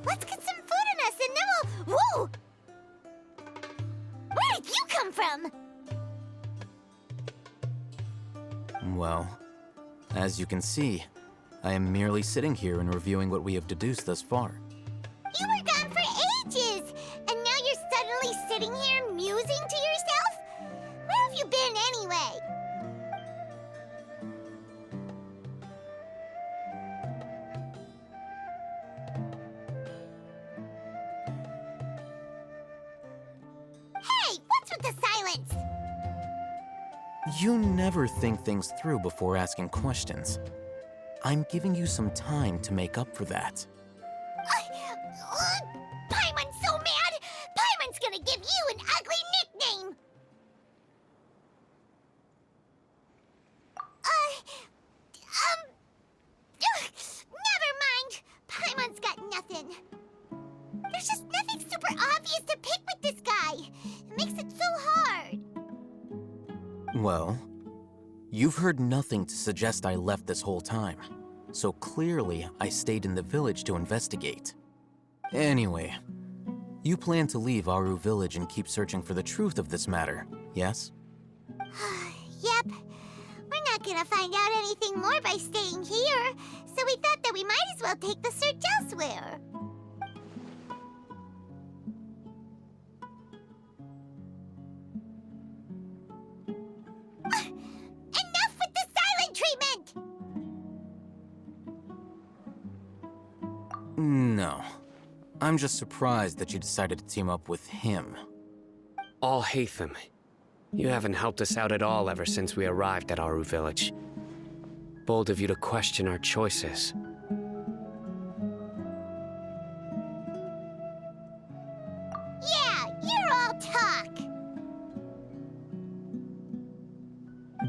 Let's get some food in us and then we'll... Whoa! Where did you come from? Well, as you can see, I am merely sitting here and reviewing what we have deduced thus far. You were gone for ages, and now you're suddenly sitting here musing to yourself? Where have you been anyway? Hey, what's with the silence? You never think things through before asking questions. I'm giving you some time to make up for that. Paimon's so mad! Paimon's gonna give you an ugly nickname! Never mind! Paimon's got nothing. There's just nothing super obvious to pick with this guy. It makes it so hard. Well, you've heard nothing to suggest I left this whole time, so clearly I stayed in the village to investigate. Anyway, you plan to leave Aru Village and keep searching for the truth of this matter, yes? Yep. We're not gonna find out anything more by staying here, so we thought that we might as well take the search elsewhere. Enough with the silent treatment! No. I'm just surprised that you decided to team up with him. Alhaitham, you haven't helped us out at all ever since we arrived at Aru Village. Bold of you to question our choices. Yeah, you're all talk.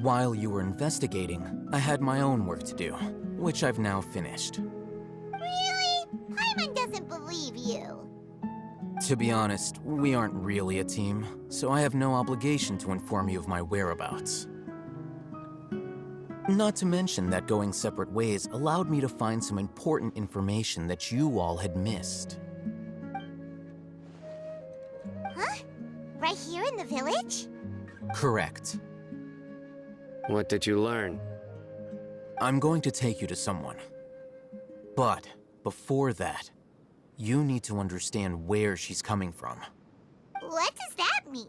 While you were investigating, I had my own work to do, which I've now finished. Really? Paimon doesn't believe you. To be honest, we aren't really a team, so I have no obligation to inform you of my whereabouts. Not to mention that going separate ways allowed me to find some important information that you all had missed. Huh? Right here in the village? Correct. What did you learn? I'm going to take you to someone. But before that, you need to understand where she's coming from. What does that mean?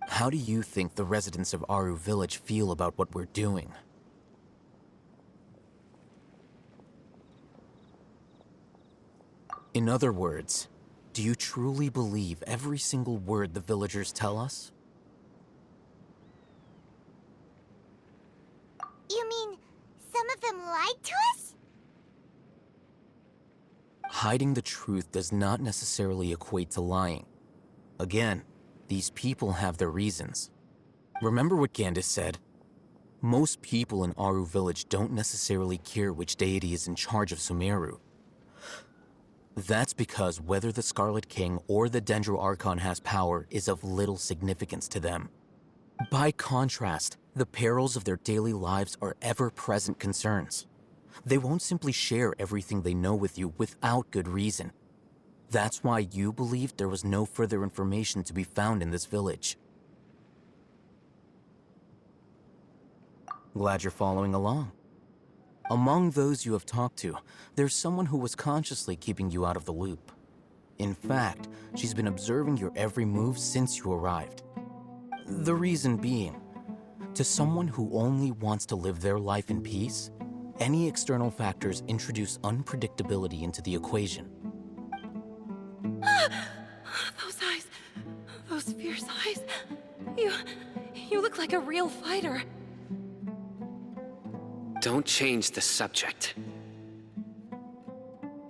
How do you think the residents of Aru Village feel about what we're doing? In other words, do you truly believe every single word the villagers tell us? You mean some of them lied to us? Hiding the truth does not necessarily equate to lying. Again, these people have their reasons. Remember what Gandis said? Most people in Aru Village don't necessarily care which deity is in charge of Sumeru. That's because whether the Scarlet King or the Dendro Archon has power is of little significance to them. By contrast, the perils of their daily lives are ever-present concerns. They won't simply share everything they know with you without good reason. That's why you believed there was no further information to be found in this village. Glad you're following along. Among those you have talked to, there's someone who was consciously keeping you out of the loop. In fact, she's been observing your every move since you arrived. The reason being, to someone who only wants to live their life in peace, any external factors introduce unpredictability into the equation. Those eyes. Those fierce eyes. You look like a real fighter. Don't change the subject.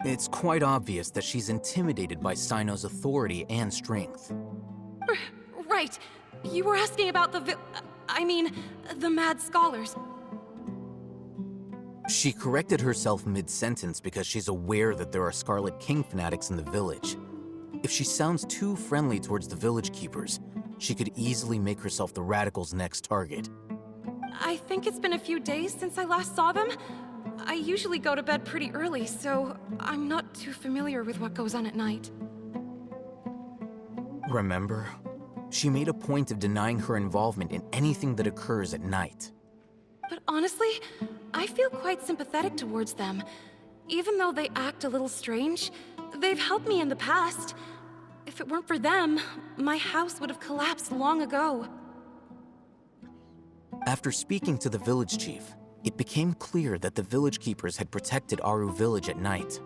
It's quite obvious that she's intimidated by Sino's authority and strength. Right. You were asking about the mad scholars. She corrected herself mid-sentence because she's aware that there are Scarlet King fanatics in the village. If she sounds too friendly towards the village keepers, she could easily make herself the Radicals' next target. I think it's been a few days since I last saw them. I usually go to bed pretty early, so I'm not too familiar with what goes on at night. Remember? She made a point of denying her involvement in anything that occurs at night. But honestly, I feel quite sympathetic towards them. Even though they act a little strange, they've helped me in the past. If it weren't for them, my house would have collapsed long ago. After speaking to the village chief, it became clear that the village keepers had protected Aru village at night.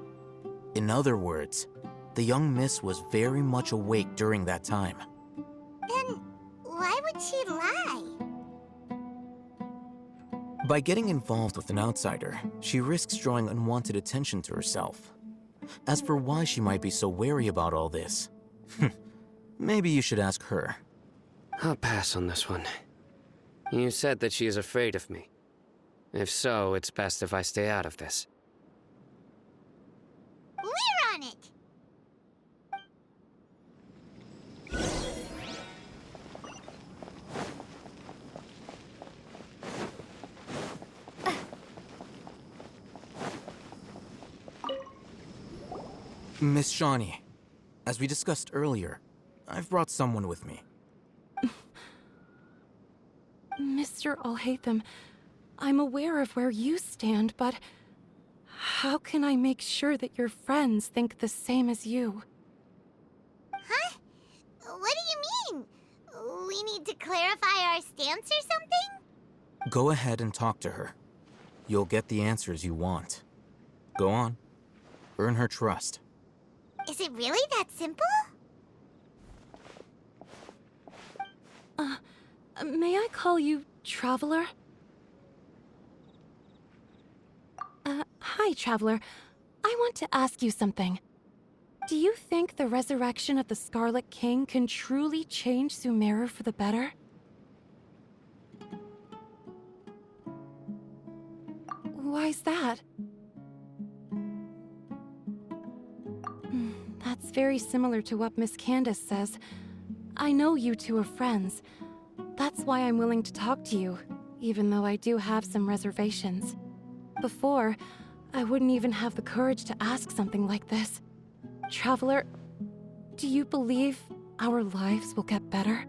In other words, the young miss was very much awake during that time. Then why would she lie? By getting involved with an outsider, she risks drawing unwanted attention to herself. As for why she might be so wary about all this, maybe you should ask her. I'll pass on this one. You said that she is afraid of me. If so, it's best if I stay out of this. We're on it! Miss Shawnee, as we discussed earlier, I've brought someone with me. Mr. Alhaitham, I'm aware of where you stand, but how can I make sure that your friends think the same as you? Huh? What do you mean? We need to clarify our stance or something? Go ahead and talk to her. You'll get the answers you want. Go on. Earn her trust. Is it really that simple? May I call you Traveler? Hi, Traveler. I want to ask you something. Do you think the resurrection of the Scarlet King can truly change Sumeru for the better? Why's that? That's very similar to what Miss Candace says. I know you two are friends. That's why I'm willing to talk to you, even though I do have some reservations. Before, I wouldn't even have the courage to ask something like this. Traveler, do you believe our lives will get better?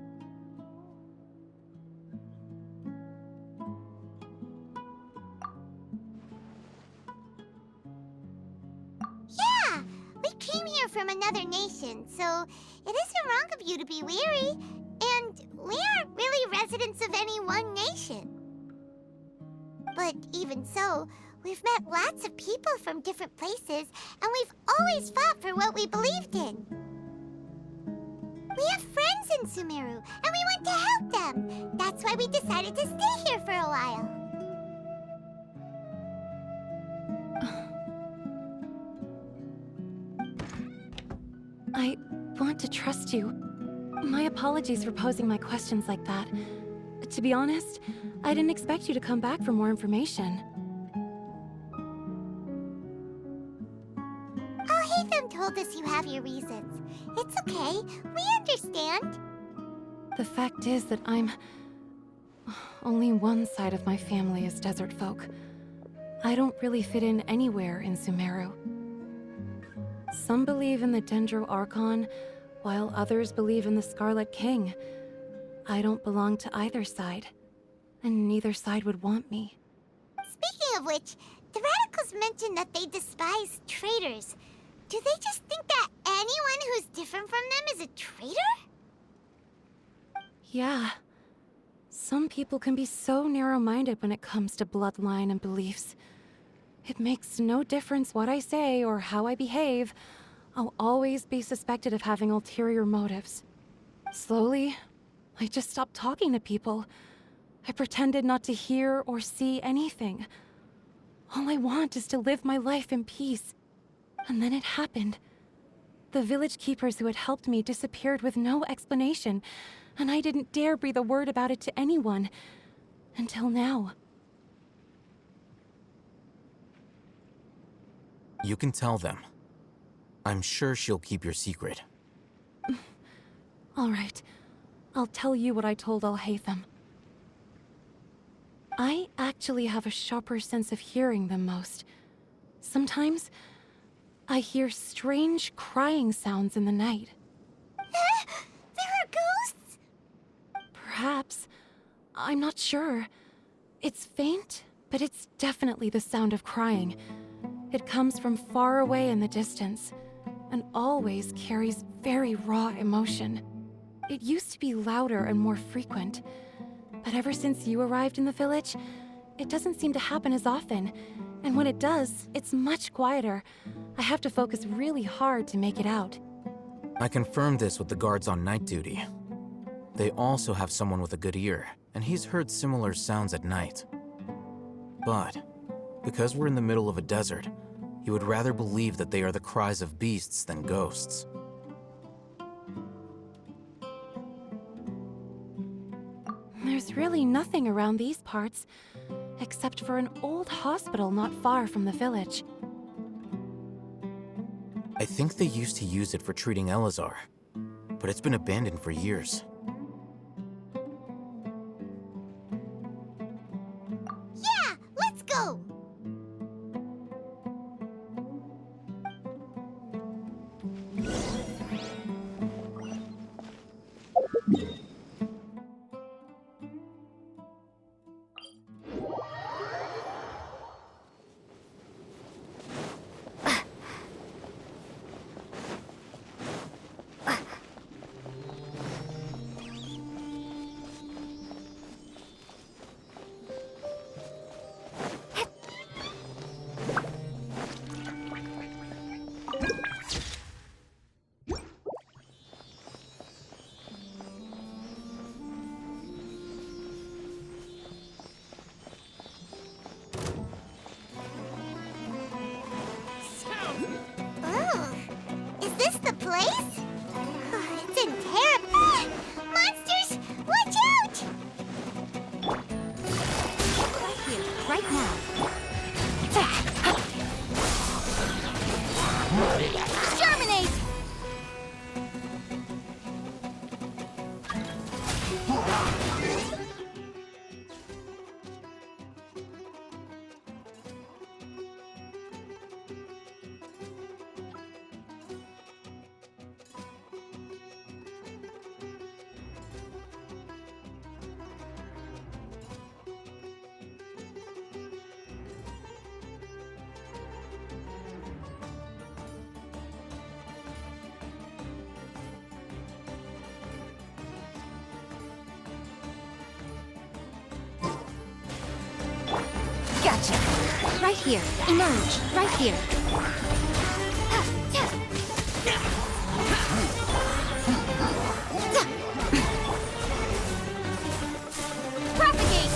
Yeah! We came here from another nation, so it isn't wrong of you to be weary. And we aren't really residents of any one nation. But even so, we've met lots of people from different places, and we've always fought for what we believed in. We have friends in Sumeru, and we want to help them. That's why we decided to stay here for a while. I want to trust you. My apologies for posing my questions like that. To be honest, I didn't expect you to come back for more information. Alhaitham told us you have your reasons. It's okay. We understand. The fact is that only one side of my family is desert folk. I don't really fit in anywhere in Sumeru. Some believe in the Dendro Archon, while others believe in the Scarlet King. I don't belong to either side, and neither side would want me. Speaking of which, the radicals mentioned that they despise traitors. Do they just think that anyone who's different from them is a traitor? Yeah. Some people can be so narrow-minded when it comes to bloodline and beliefs. It makes no difference what I say or how I behave. I'll always be suspected of having ulterior motives. Slowly, I just stopped talking to people. I pretended not to hear or see anything. All I want is to live my life in peace. And then it happened. The village keepers who had helped me disappeared with no explanation, and I didn't dare breathe a word about it to anyone. Until now. You can tell them. I'm sure she'll keep your secret. All right. I'll tell you what I told Alhaitham. I actually have a sharper sense of hearing than most. Sometimes, I hear strange crying sounds in the night. There are ghosts? Perhaps. I'm not sure. It's faint, but it's definitely the sound of crying. It comes from far away in the distance, and always carries very raw emotion. It used to be louder and more frequent, but ever since you arrived in the village, it doesn't seem to happen as often, and when it does, it's much quieter. I have to focus really hard to make it out. I confirmed this with the guards on night duty. They also have someone with a good ear, and he's heard similar sounds at night. But, because we're in the middle of a desert, he would rather believe that they are the cries of beasts than ghosts. There's really nothing around these parts, except for an old hospital not far from the village. I think they used to use it for treating Elazar, but it's been abandoned for years. Yeah, let's go! Oh, is this the place? It's in terrible. Monsters, watch out! Right here, right now. Exterminate! Gotcha. Right here. Emerge. Right here. Propagate.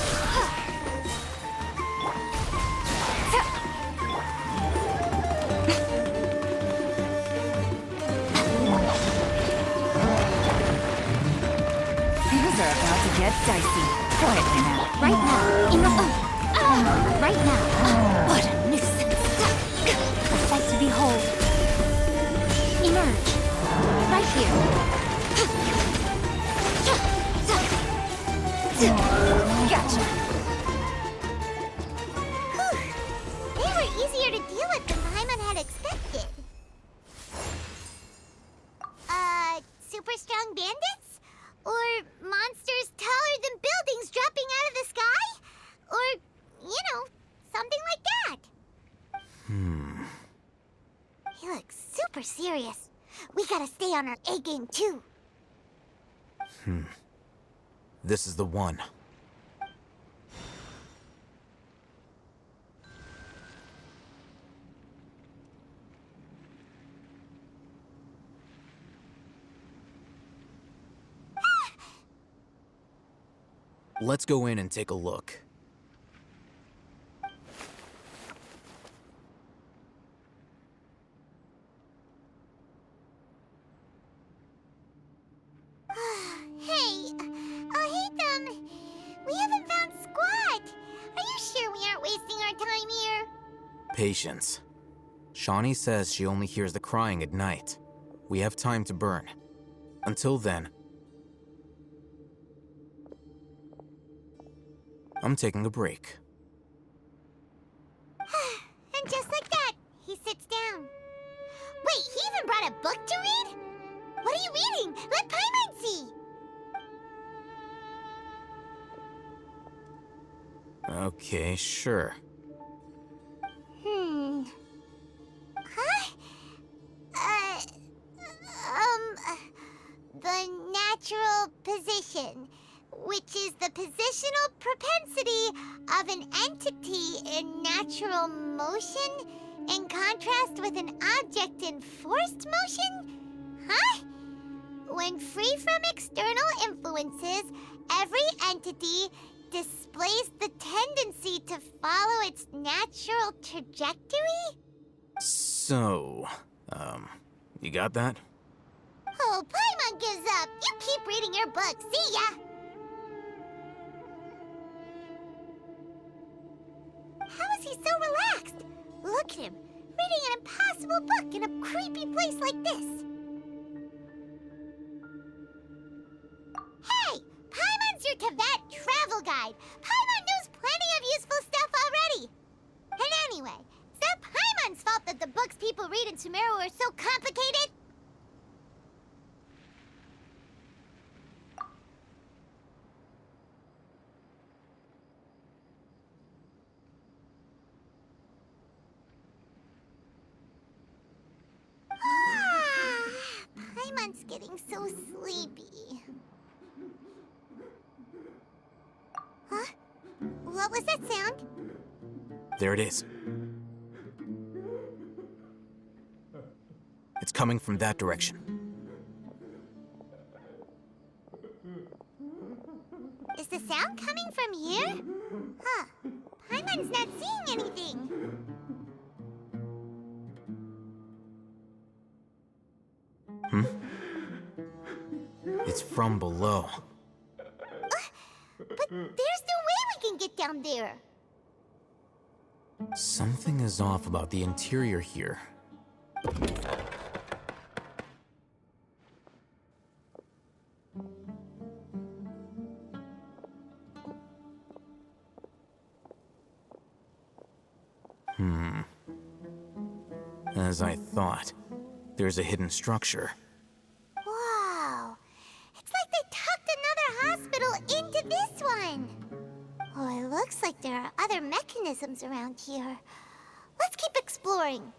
Things are about to get dicey. Quietly now. Right now. Emerge. Right now. What a nuisance. A sight to behold. Emerge. Right here. Gotcha. Whew. They were easier to deal with than Paimon had expected. Super strong bandits? Or monsters taller than buildings dropping out of the sky? Or, you know, something like that. He looks super serious. We gotta stay on our A game too. This is the one. Let's go in and take a look. Hey, Hatham, we haven't found squat. Are you sure we aren't wasting our time here? Patience. Shawnee says she only hears the crying at night. We have time to burn. Until then... I'm taking a break. And just like that, he sits down. Wait, he even brought a book to read? What are you reading? Let Paimon see! Okay, sure. Huh? The natural position, which is the positional propensity of an entity in natural motion in contrast with an object in forced motion? Huh? When free from external influences, every entity displays the tendency to follow its natural trajectory? So, you got that? Oh, Paimon gives up. You keep reading your book. See ya! How is he so relaxed? Look at him, reading an impossible book in a creepy place like this. Hey! Paimon's your Tibet travel guide. Paimon knows plenty of useful stuff already. And anyway, is that Paimon's fault that the books people read in Sumeru are so complicated? Paimon's getting so sleepy. Huh? What was that sound? There it is. It's coming from that direction. Is the sound coming from here? Huh. Paimon's not seeing anything. It's from below. But there's no way we can get down there. Something is off about the interior here. As I thought, there's a hidden structure. Wow. It's like they tucked another hospital into this one. Oh, it looks like there are other mechanisms around here. Let's keep exploring.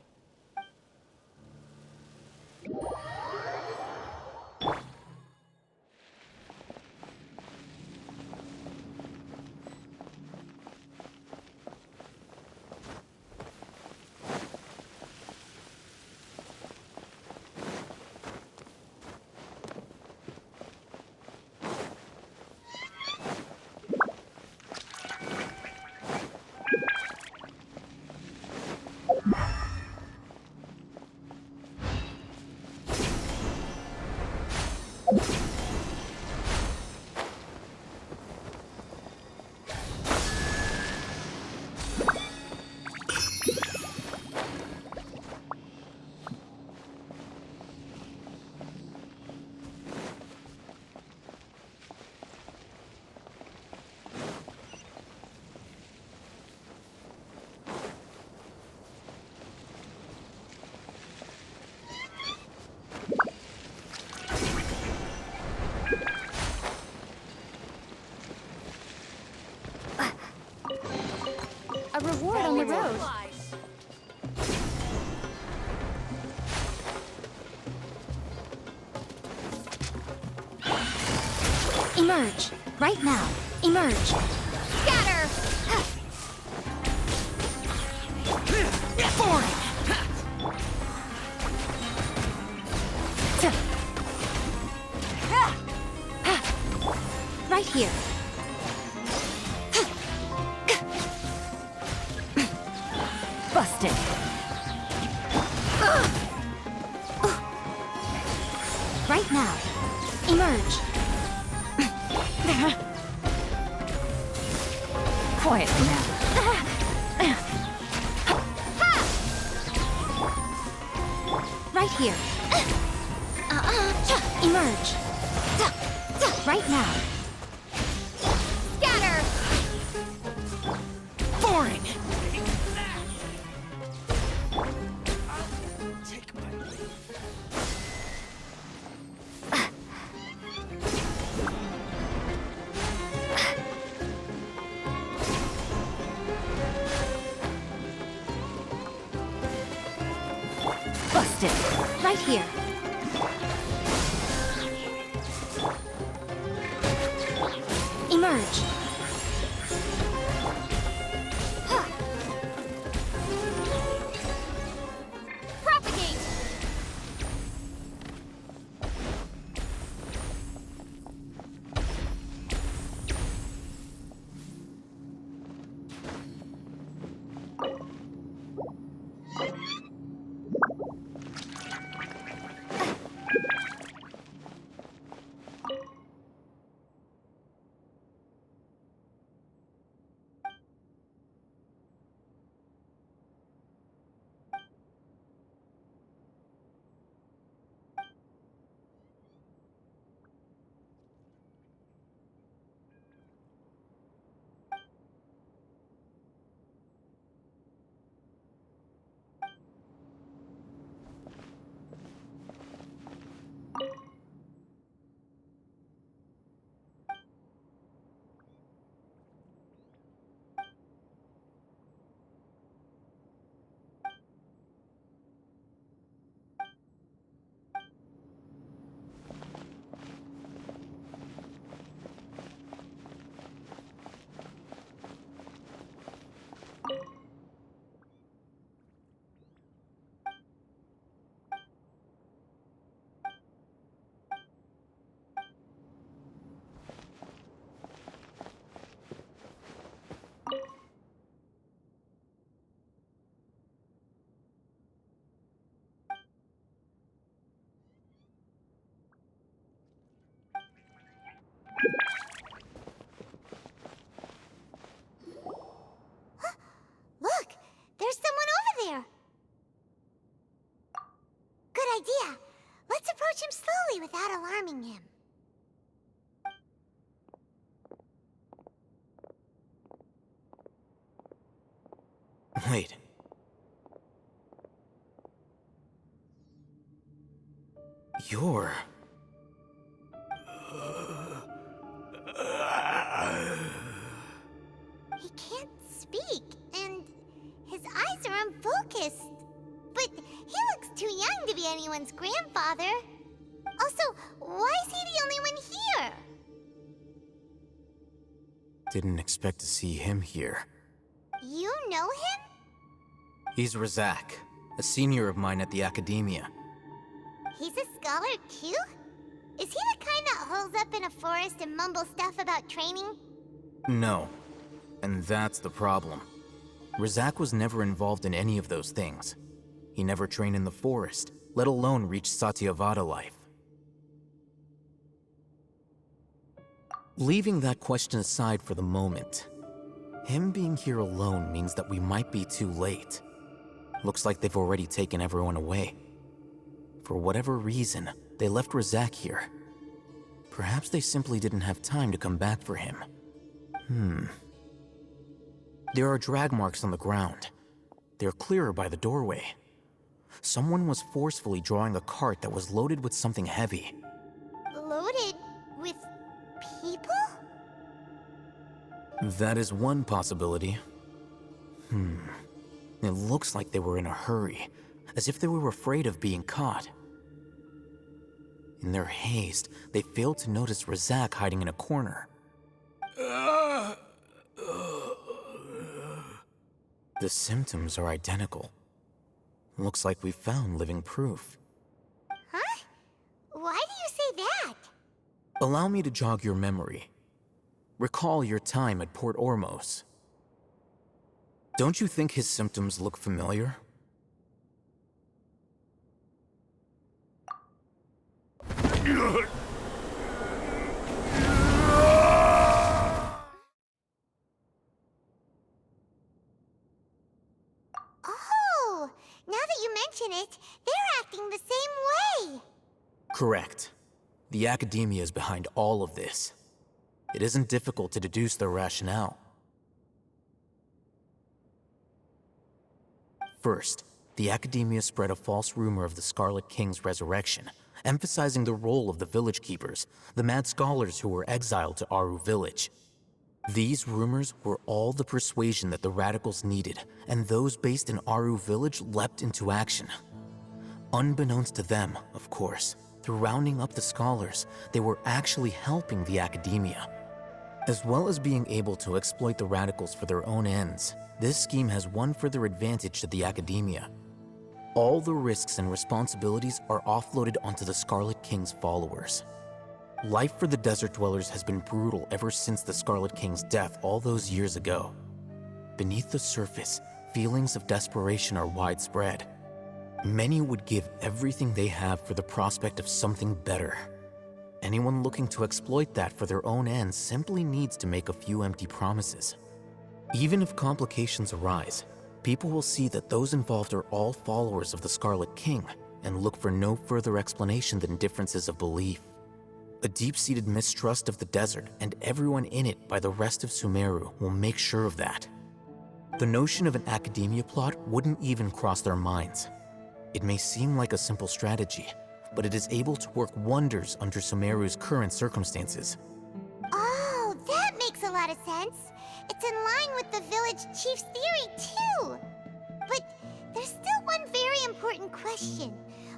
A reward on the road. Emerge. Right now. Emerge. Scatter! Forward. Right here. Busted. Right now. Emerge. Quietly now. Right here. Emerge. Right now. Scatter! Fine. Busted. Right here. Emerge. Propagate. Look, there's someone over there. Good idea. Let's approach him slowly without alarming him. Wait. You're... He can't speak, and his eyes are unfocused. But he looks too young to be anyone's grandfather. Also, why is he the only one here? Didn't expect to see him here. You know him? He's Razak, a senior of mine at the academia. He's a scholar too? Is he the kind that holes up in a forest and mumbles stuff about training? No. And that's the problem. Razak was never involved in any of those things. He never trained in the forest, let alone reach Satyavada life. Leaving that question aside for the moment, him being here alone means that we might be too late. Looks like they've already taken everyone away. For whatever reason, they left Razak here. Perhaps they simply didn't have time to come back for him. There are drag marks on the ground. They're clearer by the doorway. Someone was forcefully drawing a cart that was loaded with something heavy. Loaded with people? That is one possibility. It looks like they were in a hurry, as if they were afraid of being caught. In their haste, they failed to notice Razak hiding in a corner. The symptoms are identical. Looks like we found living proof. Huh? Why do you say that? Allow me to jog your memory. Recall your time at Port Ormos. Don't you think his symptoms look familiar? Oh, now that you mention it, they're acting the same way. Correct. The academia is behind all of this. It isn't difficult to deduce their rationale. First, the academia spread a false rumor of the Scarlet King's resurrection, emphasizing the role of the village keepers, the mad scholars who were exiled to Aru Village. These rumors were all the persuasion that the radicals needed, and those based in Aru Village leapt into action. Unbeknownst to them, of course, through rounding up the scholars, they were actually helping the academia. As well as being able to exploit the radicals for their own ends, this scheme has one further advantage to the academia. All the risks and responsibilities are offloaded onto the Scarlet King's followers. Life for the desert dwellers has been brutal ever since the Scarlet King's death all those years ago. Beneath the surface, feelings of desperation are widespread. Many would give everything they have for the prospect of something better. Anyone looking to exploit that for their own ends simply needs to make a few empty promises. Even if complications arise, people will see that those involved are all followers of the Scarlet King and look for no further explanation than differences of belief. A deep-seated mistrust of the desert and everyone in it by the rest of Sumeru will make sure of that. The notion of an academia plot wouldn't even cross their minds. It may seem like a simple strategy, but it is able to work wonders under Sumeru's current circumstances. Oh, that makes a lot of sense. It's in line with the village chief's theory, too. But there's still one very important question.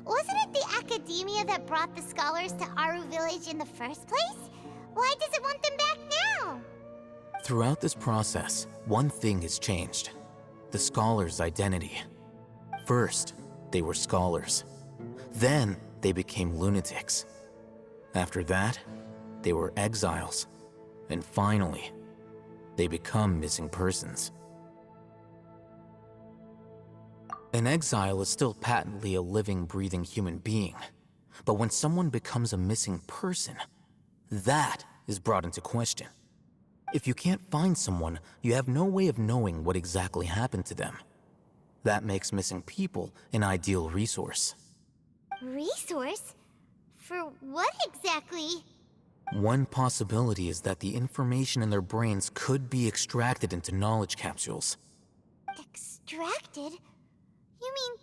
Wasn't it the academia that brought the scholars to Aru Village in the first place? Why does it want them back now? Throughout this process, one thing has changed: the scholars' identity. First, they were scholars. Then, they became lunatics. After that, they were exiles. And finally, they become missing persons. An exile is still patently a living, breathing human being. But when someone becomes a missing person, that is brought into question. If you can't find someone, you have no way of knowing what exactly happened to them. That makes missing people an ideal resource. Resource? For what exactly? One possibility is that the information in their brains could be extracted into knowledge capsules. Extracted? You mean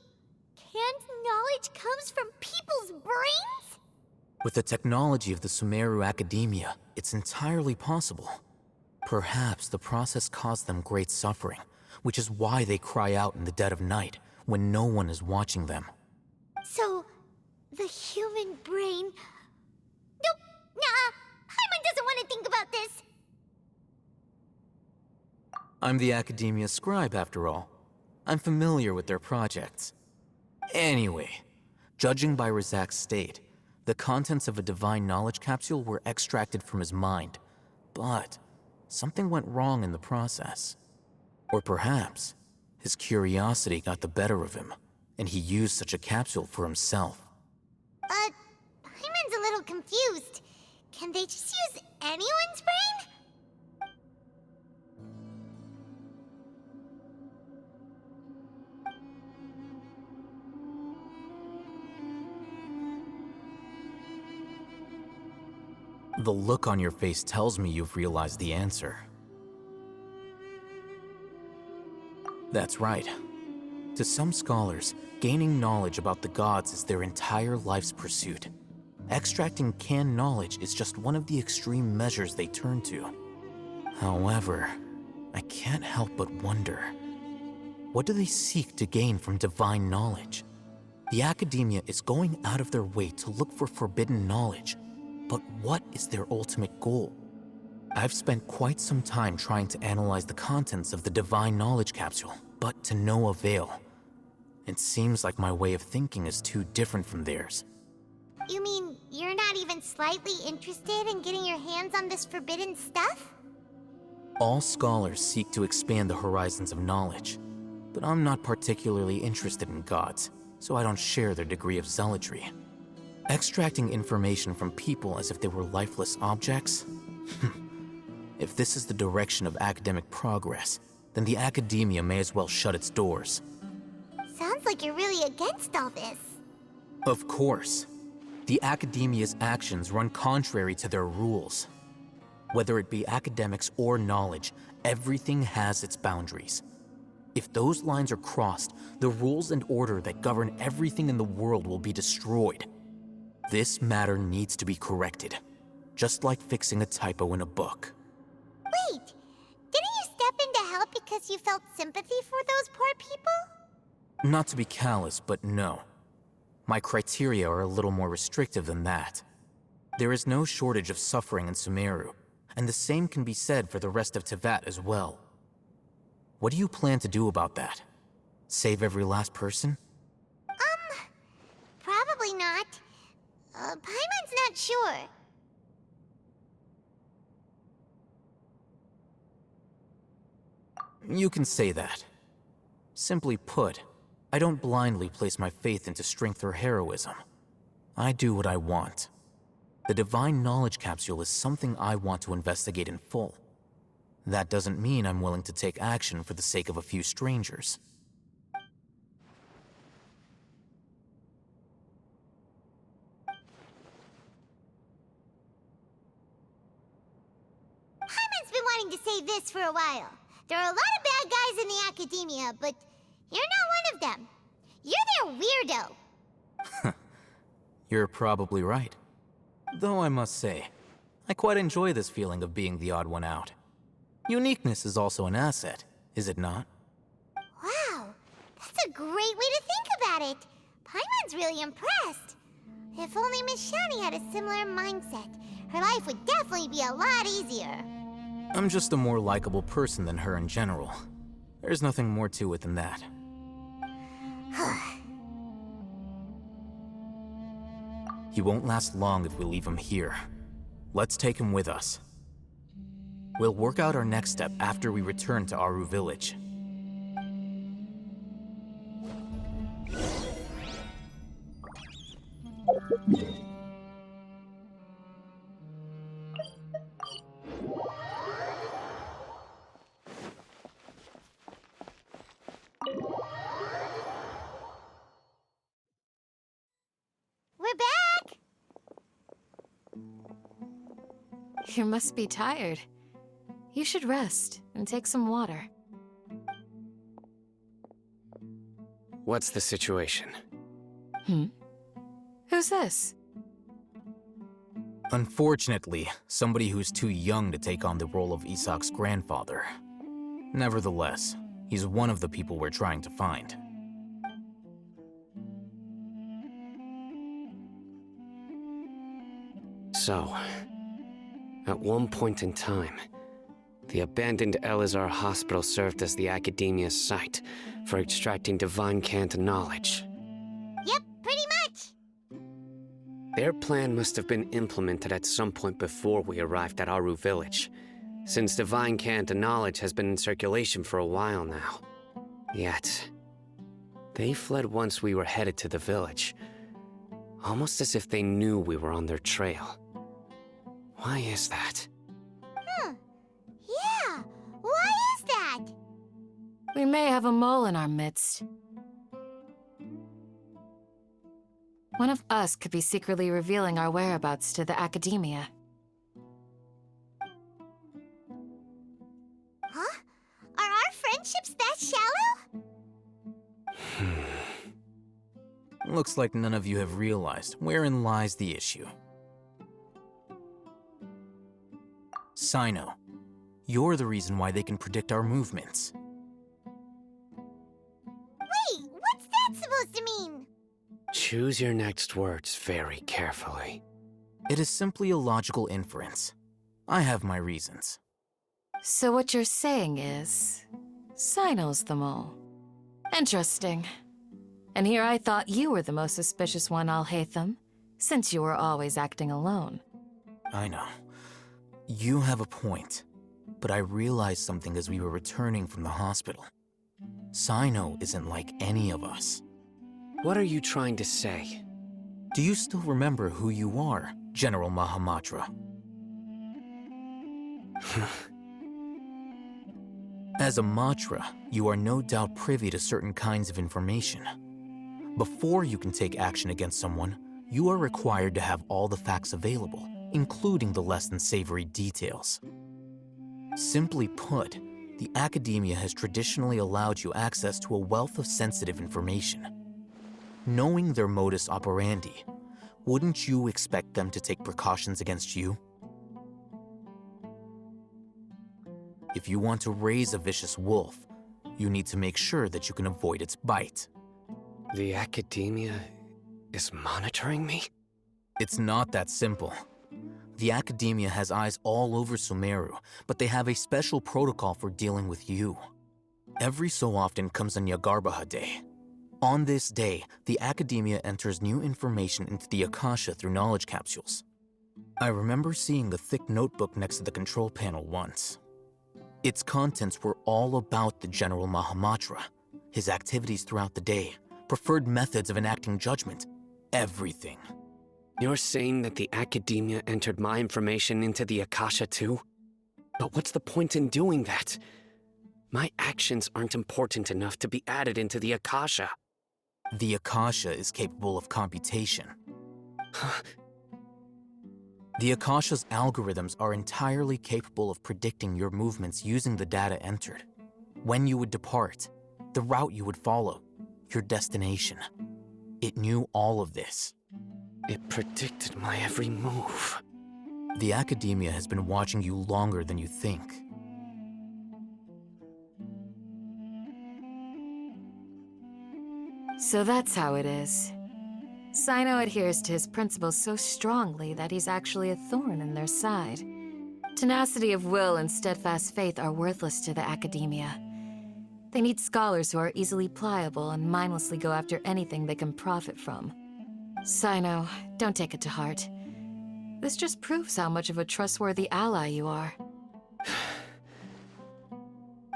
canned knowledge comes from people's brains? With the technology of the Sumeru Academia, it's entirely possible. Perhaps the process caused them great suffering, which is why they cry out in the dead of night when no one is watching them. So, the human brain... Nope, nah, Paimon doesn't want to think about this. I'm the Academia scribe, after all. I'm familiar with their projects. Anyway, judging by Razak's state, the contents of a divine knowledge capsule were extracted from his mind, but something went wrong in the process. Or perhaps his curiosity got the better of him, and he used such a capsule for himself. Paimon's a little confused. Can they just use anyone's brain? The look on your face tells me you've realized the answer. That's right. To some scholars, gaining knowledge about the gods is their entire life's pursuit. Extracting canned knowledge is just one of the extreme measures they turn to. However, I can't help but wonder, what do they seek to gain from divine knowledge? The academia is going out of their way to look for forbidden knowledge, but what is their ultimate goal? I've spent quite some time trying to analyze the contents of the divine knowledge capsule, but to no avail. It seems like my way of thinking is too different from theirs. You mean you're not even slightly interested in getting your hands on this forbidden stuff? All scholars seek to expand the horizons of knowledge, but I'm not particularly interested in gods, so I don't share their degree of zealotry. Extracting information from people as if they were lifeless objects? If this is the direction of academic progress, then the academia may as well shut its doors. Sounds like you're really against all this. Of course. The academia's actions run contrary to their rules. Whether it be academics or knowledge, everything has its boundaries. If those lines are crossed, the rules and order that govern everything in the world will be destroyed. This matter needs to be corrected, just like fixing a typo in a book. Wait, didn't you step in to help because you felt sympathy for those poor people? Not to be callous, but no. My criteria are a little more restrictive than that. There is no shortage of suffering in Sumeru, and the same can be said for the rest of Teyvat as well. What do you plan to do about that? Save every last person? Probably not. Paimon's not sure. You can say that. Simply put, I don't blindly place my faith into strength or heroism. I do what I want. The Divine Knowledge Capsule is something I want to investigate in full. That doesn't mean I'm willing to take action for the sake of a few strangers. Paimon's been wanting to say this for a while. There are a lot of bad guys in the academia, but you're not one of them. You're their weirdo. You're probably right. Though I must say, I quite enjoy this feeling of being the odd one out. Uniqueness is also an asset, is it not? Wow, that's a great way to think about it. Paimon's really impressed. If only Miss Shani had a similar mindset, her life would definitely be a lot easier. I'm just a more likable person than her in general. There's nothing more to it than that. He won't last long if we leave him here. Let's take him with us. We'll work out our next step after we return to Aru Village. We're back! You must be tired. You should rest and take some water. What's the situation? Who's this? Unfortunately, somebody who's too young to take on the role of Isak's grandfather. Nevertheless, he's one of the people we're trying to find. So, at one point in time, the abandoned Elazar Hospital served as the academia's site for extracting divine cant knowledge. Yep, pretty much. Their plan must have been implemented at some point before we arrived at Aru Village, since divine cant knowledge has been in circulation for a while now. Yet, they fled once we were headed to the village, almost as if they knew we were on their trail. Why is that? Yeah, why is that? We may have a mole in our midst. One of us could be secretly revealing our whereabouts to the academia. Huh? Are our friendships that shallow? Looks like none of you have realized wherein lies the issue. Sino, you're the reason why they can predict our movements. Wait, what's that supposed to mean? Choose your next words very carefully. It is simply a logical inference. I have my reasons. So what you're saying is, Sino's the mole. Interesting. And here I thought you were the most suspicious one, Alhaitham, since you were always acting alone. I know. You have a point, but I realized something as we were returning from the hospital. Sino isn't like any of us. What are you trying to say? Do you still remember who you are, General Mahamatra? As a Matra, you are no doubt privy to certain kinds of information. Before you can take action against someone, you are required to have all the facts available, including the less than savory details. Simply put, the academia has traditionally allowed you access to a wealth of sensitive information. Knowing their modus operandi, wouldn't you expect them to take precautions against you? If you want to raise a vicious wolf, you need to make sure that you can avoid its bite. The academia is monitoring me? It's not that simple. The academia has eyes all over Sumeru, but they have a special protocol for dealing with you. Every so often comes a Nyagarbaha Day. On this day, the academia enters new information into the Akasha through knowledge capsules. I remember seeing a thick notebook next to the control panel once. Its contents were all about the General Mahamatra, his activities throughout the day, preferred methods of enacting judgment, everything. You're saying that the academia entered my information into the Akasha too? But what's the point in doing that? My actions aren't important enough to be added into the Akasha. The Akasha is capable of computation. The Akasha's algorithms are entirely capable of predicting your movements using the data entered. When you would depart, the route you would follow, your destination. It knew all of this. It predicted my every move. The academia has been watching you longer than you think. So that's how it is. Sino adheres to his principles so strongly that he's actually a thorn in their side. Tenacity of will and steadfast faith are worthless to the academia. They need scholars who are easily pliable and mindlessly go after anything they can profit from. Sino, don't take it to heart. This just proves how much of a trustworthy ally you are.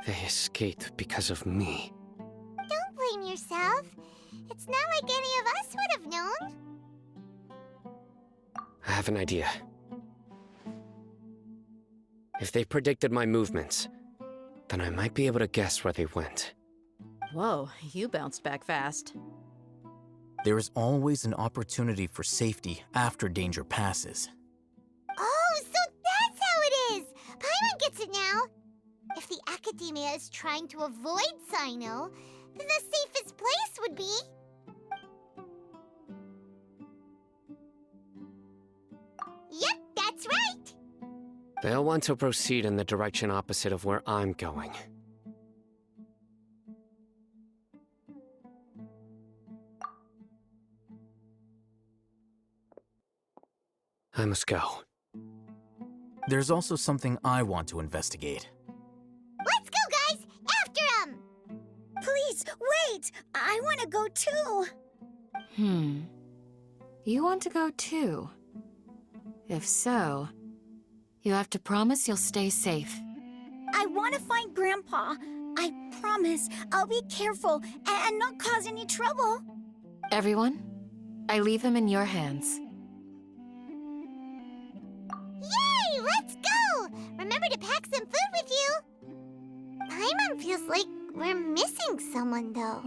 They escaped because of me. Don't blame yourself. It's not like any of us would have known. I have an idea. If they predicted my movements, then I might be able to guess where they went. Whoa, you bounced back fast. There is always an opportunity for safety after danger passes. Oh, so that's how it is! Paimon gets it now! If the academia is trying to avoid Sino, then the safest place would be... Yep, that's right! They'll want to proceed in the direction opposite of where I'm going. I must go. There's also something I want to investigate. Let's go, guys! After him! Please, wait! I want to go too! You want to go too? If so, you have to promise you'll stay safe. I want to find Grandpa. I promise I'll be careful and not cause any trouble. Everyone, I leave him in your hands. Yay! Let's go! Remember to pack some food with you! Paimon feels like we're missing someone, though.